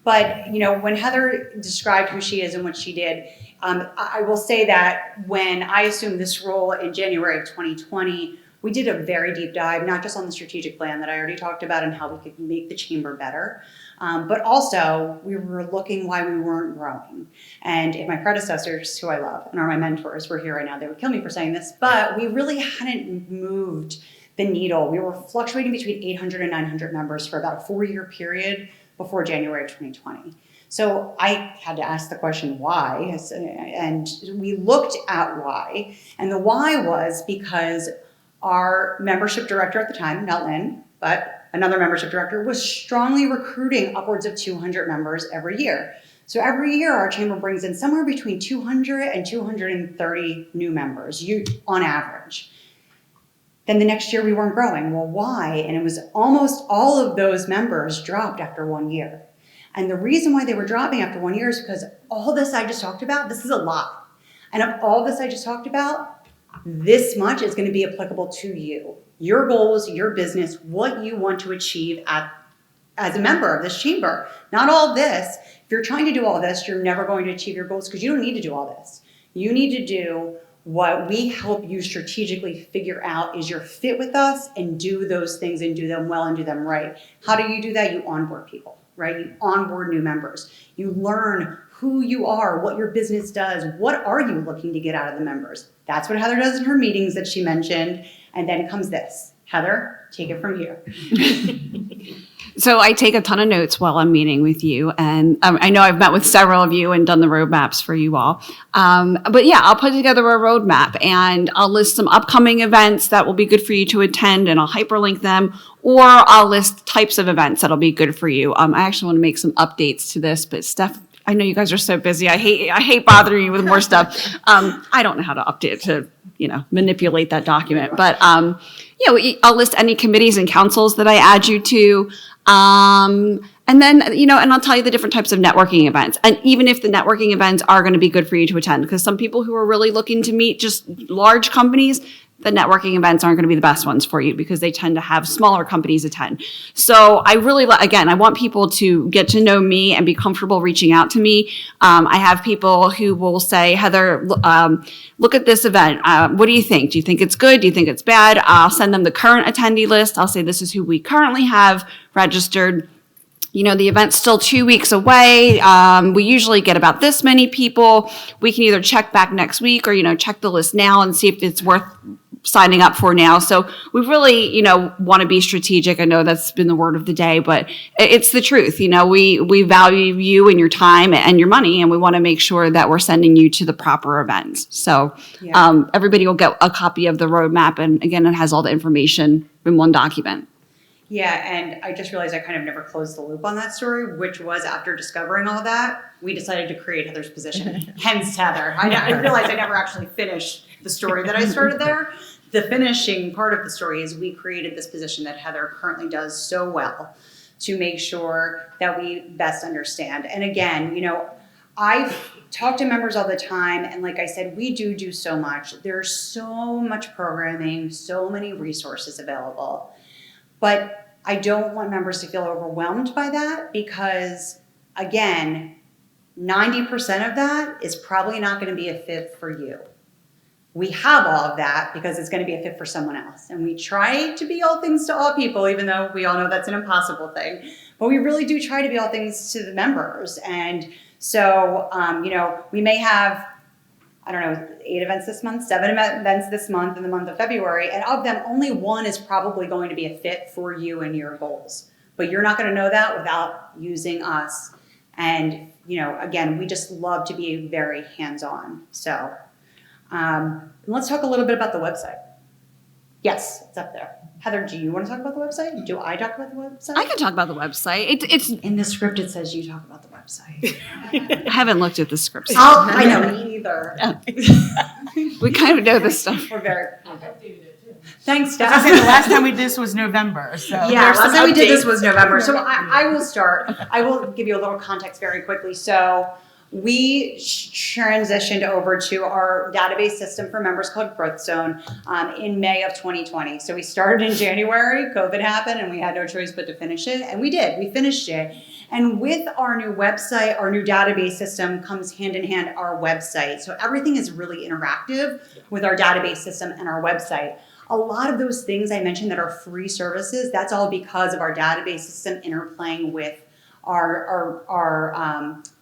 But when Heather described who she is and what she did, I will say that when I assumed this role in January of 2020, we did a very deep dive, not just on the strategic plan that I already talked about and how we could make the chamber better, but also we were looking why we weren't growing. And if my predecessors, who I love and are my mentors, were here right now, they would kill me for saying this, but we really hadn't moved the needle. We were fluctuating between 800 and 900 members for about a 4-year period before January of 2020. So I had to ask the question why, and we looked at why. And the why was because our membership director at the time, not Lynn, but another membership director, was strongly recruiting upwards of 200 members every year. So every year our chamber brings in somewhere between 200 and 230 new members, on average. Then the next year we weren't growing. Well, why? And it was almost all of those members dropped after 1 year. And the reason why they were dropping after 1 year is because all this I just talked about, this is a lot. And of all this I just talked about, this much is going to be applicable to you. Your goals, your business, what you want to achieve as a member of this chamber. Not all this. If you're trying to do all this, you're never going to achieve your goals because you don't need to do all this. You need to do what we help you strategically figure out is your fit with us and do those things and do them well and do them right. How do you do that? You onboard people, right? You onboard new members. You learn who you are, what your business does, what are you looking to get out of the members. That's what Heather does in her meetings that she mentioned. And then comes this. Heather, take it from here. So I take a ton of notes while I'm meeting with you. And I know I've met with several of you and done the roadmaps for you all. But yeah, I'll put together a roadmap and I'll list some upcoming events that will be good for you to attend and I'll hyperlink them, or I'll list types of events that'll be good for you. I actually want to make some updates to this, but Steph, I know you guys are so busy. I hate bothering you with more stuff. I don't know how to update to, manipulate that document. But, I'll list any committees and councils that I add you to. And then, and I'll tell you the different types of networking events. And even if the networking events are going to be good for you to attend, because some people who are really looking to meet just large companies, the networking events aren't going to be the best ones for you because they tend to have smaller companies attend. So I really, again, I want people to get to know me and be comfortable reaching out to me. I have people who will say, Heather, look at this event. What do you think? Do you think it's good? Do you think it's bad? I'll send them the current attendee list. I'll say, this is who we currently have registered. the event's still 2 weeks away. We usually get about this many people. We can either check back next week or, check the list now and see if it's worth signing up for now. So we really, want to be strategic. I know that's been the word of the day, but it's the truth. We value you and your time and your money, and we want to make sure that we're sending you to the proper events. So everybody will get a copy of the roadmap. And again, it has all the information in one document. Yeah, and I just realized I kind of never closed the loop on that story, which was after discovering all that, we decided to create Heather's position, hence Heather. I realized I never actually finished the story that I started there. The finishing part of the story is we created this position that Heather currently does so well to make sure that we best understand. And again, I talk to members all the time, and like I said, we do so much. There's so much programming, so many resources available. But I don't want members to feel overwhelmed by that because, again, 90% of that is probably not going to be a fit for you. We have all of that because it's going to be a fit for someone else. And we try to be all things to all people, even though we all know that's an impossible thing. But we really do try to be all things to the members. And so, we may have, 8 events this month, 7 events this month in the month of February, and of them, only one is probably going to be a fit for you and your goals. But you're not going to know that without using us. And, again, we just love to be very hands-on. So let's talk a little bit about the website. Yes, it's up there. Heather, do you want to talk about the website? Do I talk about the website? I can talk about the website. It's in the script. It says you talk about the website. I haven't looked at the script. I know, me either. We kind of know this stuff. We're very. Thanks, Steph. I said the last time we did this was November. So yeah, last time we did this was November. So I will start. I will give you a little context very quickly. So we transitioned over to our database system for members called Growth Zone in May of 2020. So we started in January, COVID happened, and we had no choice but to finish it. And we did, we finished it. And with our new website, our new database system comes hand in hand our website. So everything is really interactive with our database system and our website. A lot of those things I mentioned that are free services, that's all because of our database system interplaying with our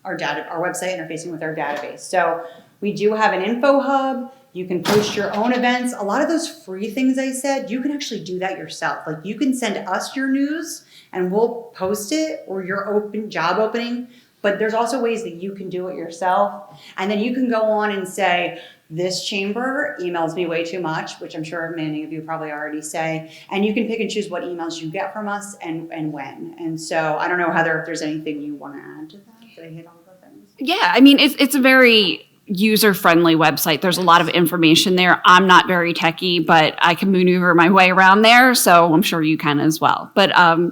website interfacing with our database. So we do have an info hub. You can post your own events. A lot of those free things I said, you can actually do that yourself. Like you can send us your news and we'll post it, or your job opening. But there's also ways that you can do it yourself. And then you can go on and say, this chamber emails me way too much, which I'm sure many of you probably already say. And you can pick and choose what emails you get from us and when. And so I don't know, Heather, if there's anything you want to add to that. Did I hit all the things? Yeah, I mean, it's a very user-friendly website. There's a lot of information there. I'm not very techie, but I can maneuver my way around there, so I'm sure you can as well. But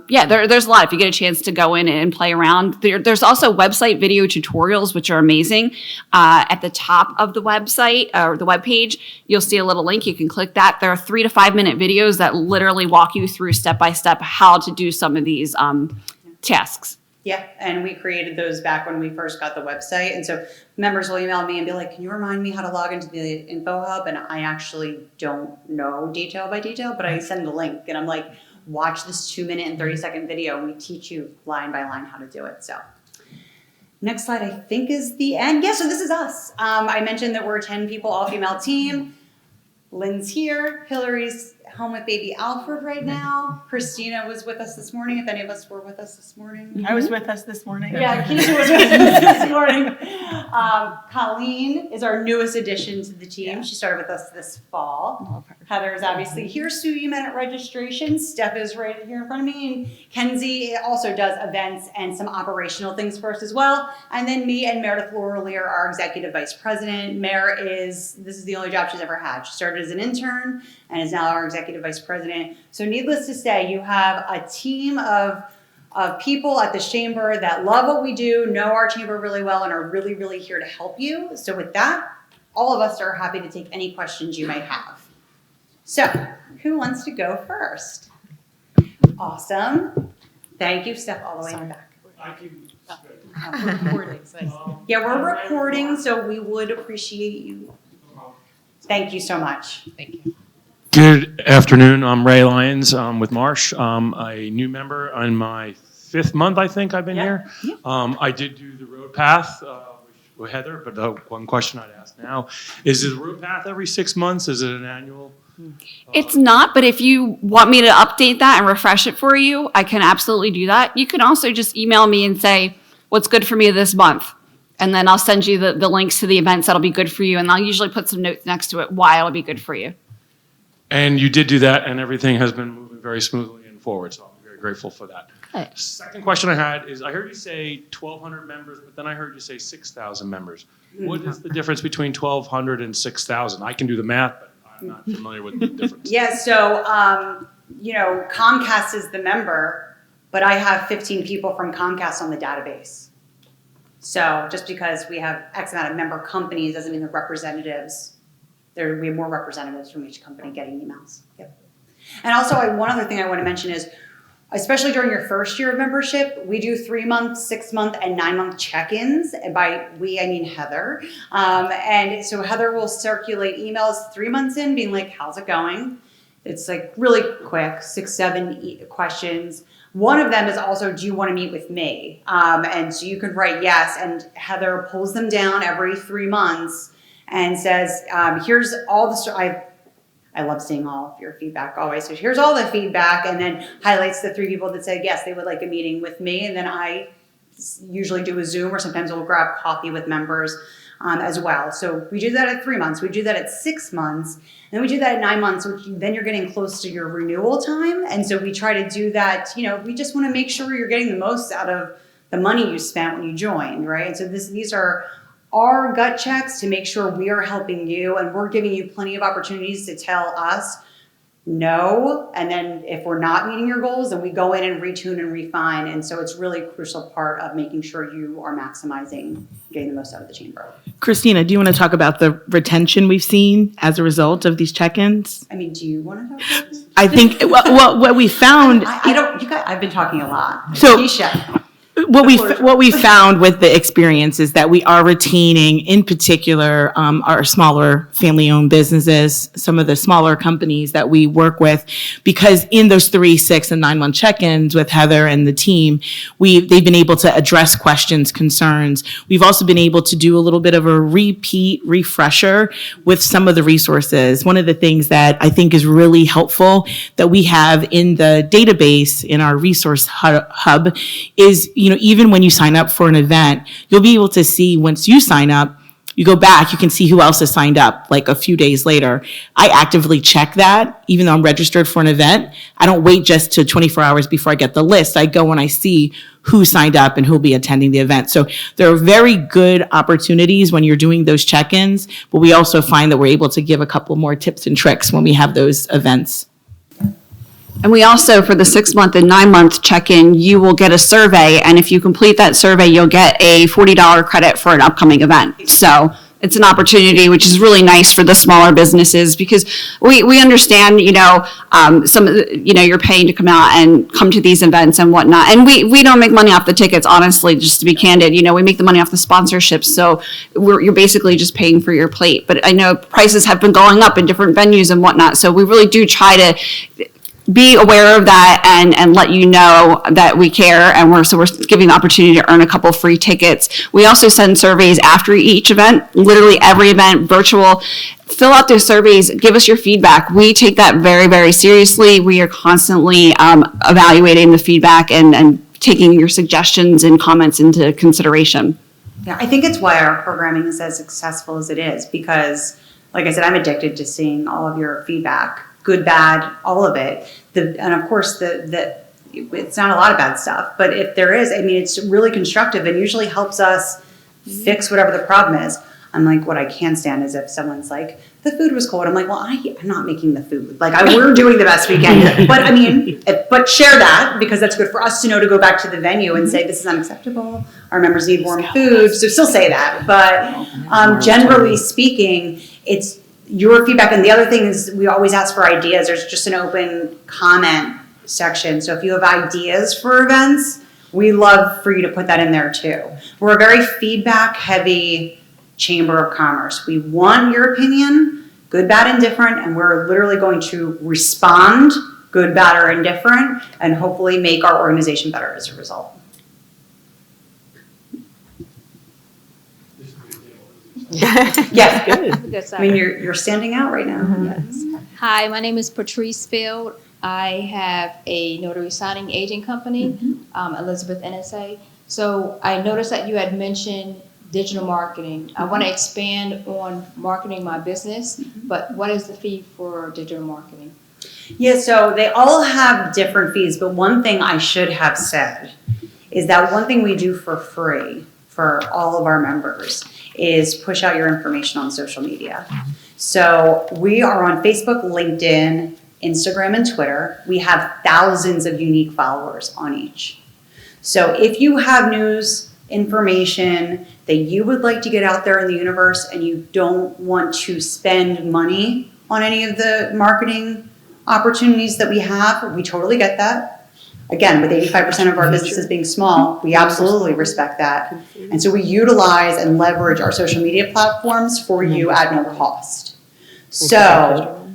yeah, there's a lot. If you get a chance to go in and play around, there's also website video tutorials, which are amazing. At the top of the website or the webpage, you'll see a little link. You can click that. There are 3 to 5 minute videos that literally walk you through step-by-step how to do some of these tasks. Yeah, and we created those back when we first got the website. And so members will email me and be like, can you remind me how to log into the info hub? And I actually don't know detail by detail, but I send the link and I'm like, watch this 2-minute and 30-second video and we teach you line by line how to do it. So next slide, I think, is the end. Yeah, so this is us. I mentioned that we're a 10 people, all female team. Lynn's here. Hillary's home with baby Alfred right now. Christina was with us this morning, if any of us were with us this morning. I was with us this morning. Yeah, Keisha was with us this morning. Colleen is our newest addition to the team. Yeah. She started with us this fall. Heather is obviously here. Sue, you met at registration. Steph is right here in front of me. And Kenzie also does events and some operational things for us as well. And then me and Meredith Loreley are our executive vice president. This is the only job she's ever had. She started as an intern and is now our executive vice president. So needless to say, you have a team of people at the chamber that love what we do, know our chamber really well, and are really, really here to help you. So with that, all of us are happy to take any questions you might have. So who wants to go first? Awesome. Thank you, Steph, all the way in the back. Yeah, we're recording, so we would appreciate you. Thank you so much. Thank you. Good afternoon. I'm Ray Lyons with Marsh. I'm a new member on my 5th month, I think I've been here. Yeah. I did do the road path with Heather, but one question I'd ask now, is the road path every 6 months? Is it an annual? It's not, but if you want me to update that and refresh it for you, I can absolutely do that. You can also just email me and say, what's good for me this month? And then I'll send you the links to the events that'll be good for you. And I'll usually put some notes next to it why it'll be good for you. And you did do that, and everything has been moving very smoothly and forward, so I'm very grateful for that. Good. Second question I had is, I heard you say 1,200 members, but then I heard you say 6,000 members. What is the difference between 1,200 and 6,000? I can do the math, but I'm not familiar with the difference. Yeah, so, Comcast is the member, but I have 15 people from Comcast on the database. So just because we have X amount of member companies doesn't mean they're representatives. We have more representatives from each company getting emails. Yep. And also, one other thing I want to mention is, especially during your first year of membership, we do 3-month, 6-month, and 9-month check-ins. And by we, I mean Heather. And so Heather will circulate emails 3 months in, being like, how's it going? It's like really quick, 6-7 questions. One of them is also, do you want to meet with me? And so you can write yes, and Heather pulls them down every 3 months and says, here's all the I love seeing all of your feedback always. So here's all the feedback, and then highlights the 3 people that said yes, they would like a meeting with me. And then I usually do a Zoom, or sometimes we'll grab coffee with members as well. So we do that at 3 months. We do that at 6 months. And then we do that at 9 months, which then you're getting close to your renewal time. And so we try to do that. We just want to make sure you're getting the most out of the money you spent when you joined, right? And so these are our gut checks to make sure we are helping you, and we're giving you plenty of opportunities to tell us no. And then if we're not meeting your goals, then we go in and retune and refine. And so it's really a crucial part of making sure you are maximizing getting the most out of the chamber. Christina, do you want to talk about the retention we've seen as a result of these check-ins? I mean, do you want to talk about this? I think, well, what we found. I've been talking a lot. So, Keisha. What we found with the experience is that we are retaining, in particular, our smaller family-owned businesses, some of the smaller companies that we work with, because in those 3, 6, and 9-month check-ins with Heather and the team, they've been able to address questions, concerns. We've also been able to do a little bit of a refresher with some of the resources. One of the things that I think is really helpful that we have in the database in our resource hub is, even when you sign up for an event, you'll be able to see once you sign up, you go back, you can see who else has signed up like a few days later. I actively check that, even though I'm registered for an event. I don't wait just to 24 hours before I get the list. I go when I see who signed up and who'll be attending the event. So there are very good opportunities when you're doing those check-ins, but we also find that we're able to give a couple more tips and tricks when we have those events. And we also, for the 6-month and 9-month check-in, you will get a survey. And if you complete that survey, you'll get a $40 credit for an upcoming event. So it's an opportunity, which is really nice for the smaller businesses, because we understand, some of the, you're paying to come out and come to these events and whatnot. And we don't make money off the tickets, honestly, just to be candid. We make the money off the sponsorships. So you're basically just paying for your plate. But I know prices have been going up in different venues and whatnot. So we really do try to be aware of that and let you know that we care, and we're giving the opportunity to earn a couple free tickets. We also send surveys after each event, literally every event, virtual. Fill out those surveys, give us your feedback. We take that very, very seriously. We are constantly evaluating the feedback and taking your suggestions and comments into consideration. Yeah, I think it's why our programming is as successful as it is, because, like I said, I'm addicted to seeing all of your feedback. Good, bad, all of it. And of course, it's not a lot of bad stuff, but if there is, it's really constructive and usually helps us fix whatever the problem is. I'm like, what I can't stand is if someone's like, the food was cold. I'm like, well, I'm not making the food. Like, we're doing the best we can. But but share that, because that's good for us to know, to go back to the venue and say, this is unacceptable. Our members need warm food. So still say that. But generally speaking, it's your feedback. And the other thing is, we always ask for ideas. There's just an open comment section. So if you have ideas for events, we love for you to put that in there too. We're a very feedback heavy Chamber of Commerce. We want your opinion, good, bad, and different, and we're literally going to respond good, bad, or indifferent, and hopefully make our organization better as a result. Yes, I mean, you're standing out right now. Yes. Hi, my name is Patrice Field. I have a notary signing agent company, Elizabeth NSA. So I noticed that you had mentioned digital marketing. I want to expand on marketing my business, but what is the fee for digital marketing? Yeah, so they all have different fees, but one thing I should have said is that one thing we do for free for all of our members is push out your information on social media. So we are on Facebook, LinkedIn, Instagram, and Twitter. We have thousands of unique followers on each. So if you have news, information that you would like to get out there in the universe and you don't want to spend money on any of the marketing opportunities that we have, we totally get that. Again, with 85% of our businesses being small, we absolutely respect that. And so we utilize and leverage our social media platforms for you at no cost. So,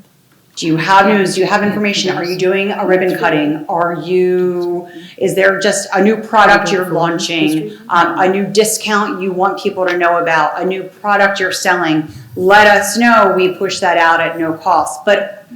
do you have news? Do you have information? Are you doing a ribbon cutting? Is there just a new product you're launching? A new discount you want people to know about? A new product you're selling? Let us know. We push that out at no cost. But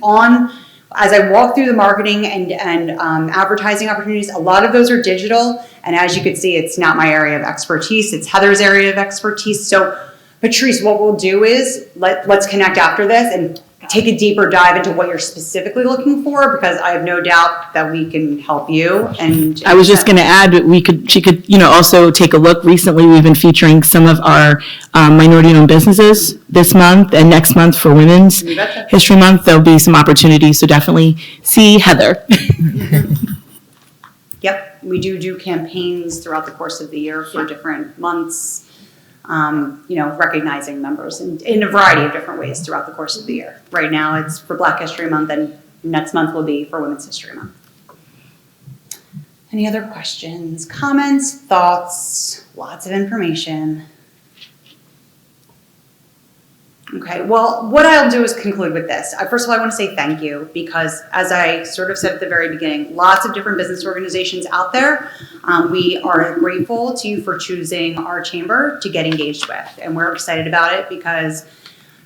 as I walk through the marketing and advertising opportunities, a lot of those are digital. And as you can see, it's not my area of expertise. It's Heather's area of expertise. So, Patrice, what we'll do is let's connect after this and take a deeper dive into what you're specifically looking for, because I have no doubt that we can help you. And I was just going to add that she could, also take a look. Recently, we've been featuring some of our minority-owned businesses this month and next month for Women's History Month. There'll be some opportunities, so definitely see Heather. Yep, we do campaigns throughout the course of the year for different months. Recognizing members in a variety of different ways throughout the course of the year. Right now it's for Black History Month, and next month will be for Women's History Month. Any other questions, comments, thoughts? Lots of information. Okay, well, what I'll do is conclude with this. First of all, I want to say thank you, because as I sort of said at the very beginning, lots of different business organizations out there. We are grateful to you for choosing our chamber to get engaged with. And we're excited about it because,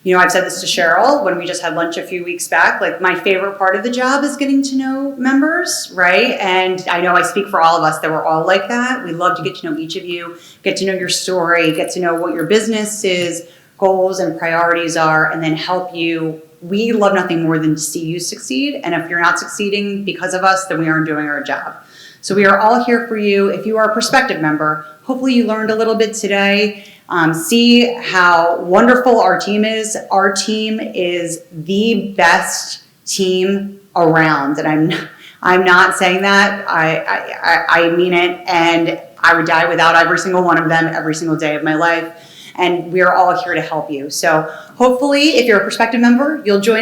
I've said this to Cheryl when we just had lunch a few weeks back, like my favorite part of the job is getting to know members, right? And I know I speak for all of us that we're all like that. We love to get to know each of you, get to know your story, get to know what your business is, goals and priorities are, and then help you. We love nothing more than to see you succeed. And if you're not succeeding because of us, then we aren't doing our job. So we are all here for you. If you are a prospective member, hopefully you learned a little bit today. See how wonderful our team is. Our team is the best team around. And I'm not saying that. I mean it. And I would die without every single one of them every single day of my life. And we are all here to help you. So hopefully, if you're a prospective member, you'll join